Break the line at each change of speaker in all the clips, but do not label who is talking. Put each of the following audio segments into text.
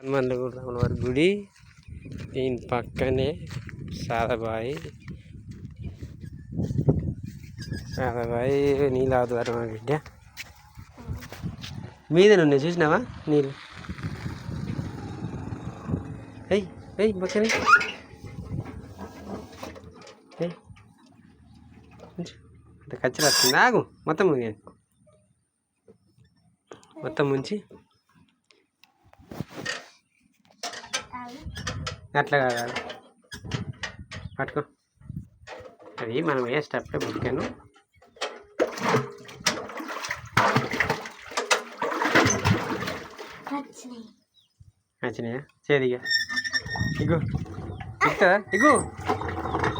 హనుమంతగూడ రాములవారి గుడి, దీని పక్కనే సారాబాయి నీళ్ళు ఆగుతారు బిడ్డ. మీదే ఉన్నాయి చూసినావా నీళ్ళు? అయ్యి అయ్యి పక్కనే అంటే కచ్చరా వస్తుంది. ఆగు మొత్తం మొత్తం ముంచి అట్లా కాదు పట్టుకో. అది మనం వేసేటప్పుడే బుక్కాను. వచ్చినాయా? చేదిగా ఇగో ఇస్తుందా? ఇగో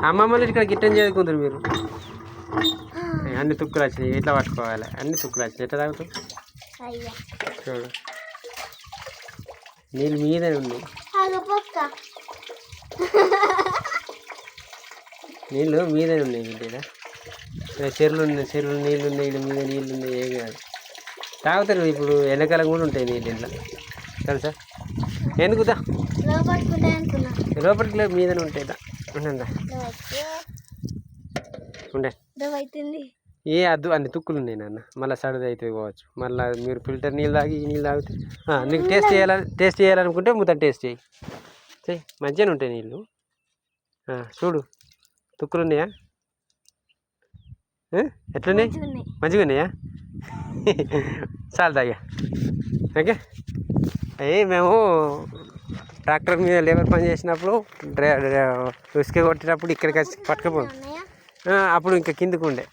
అమ్మమ్మలు ఇక్కడ గిట్టని చదువుకుంటారు మీరు. అన్ని తుక్కులు వచ్చినాయి. ఎట్లా పట్టుకోవాలి? అన్ని తుక్కులు వచ్చినాయి. ఎట్లా తాగుతావు? చూడు నీళ్ళు మీదే ఉన్నాయి. నీళ్ళు మీదే ఉన్నాయి బిడ్డ. చెరువులు ఉన్నాయి, చెరువులు నీళ్ళు ఉన్నాయి, ఇళ్ళ మీద నీళ్ళు ఉన్నాయి. ఏం కాదు, తాగుతారు. ఇప్పుడు ఎండాకాలం కూడా ఉంటాయి నీళ్ళు ఇంట్లో, తెలుసా? ఎందుకుదా లోపలికి లేదు, మీదనే ఉంటాయి. ఉండందా ఉండే ఏ అద్దు అన్ని తుక్కులు ఉన్నాయి నాన్న. మళ్ళీ సడది అయితే పోవచ్చు. మళ్ళీ మీరు ఫిల్టర్ నీళ్ళు తాగి ఈ నీళ్ళు తాగితే నీకు టేస్ట్ చేయాలనుకుంటే మొత్తం టేస్ట్ చేయి. మంచిగానే ఉంటాయి నీళ్ళు. చూడు తుక్కులు ఉన్నాయా? ఎట్లున్నాయి? మంచిగా ఉన్నాయా? చాలు తాగా. ఓకే. మేము ట్రాక్టర్ మీద లేబర్ పని చేసినప్పుడు ఉసుక కొట్టినప్పుడు ఇక్కడికి వచ్చి పట్టుకుపోం. అప్పుడు ఇంకా కిందకు ఉండే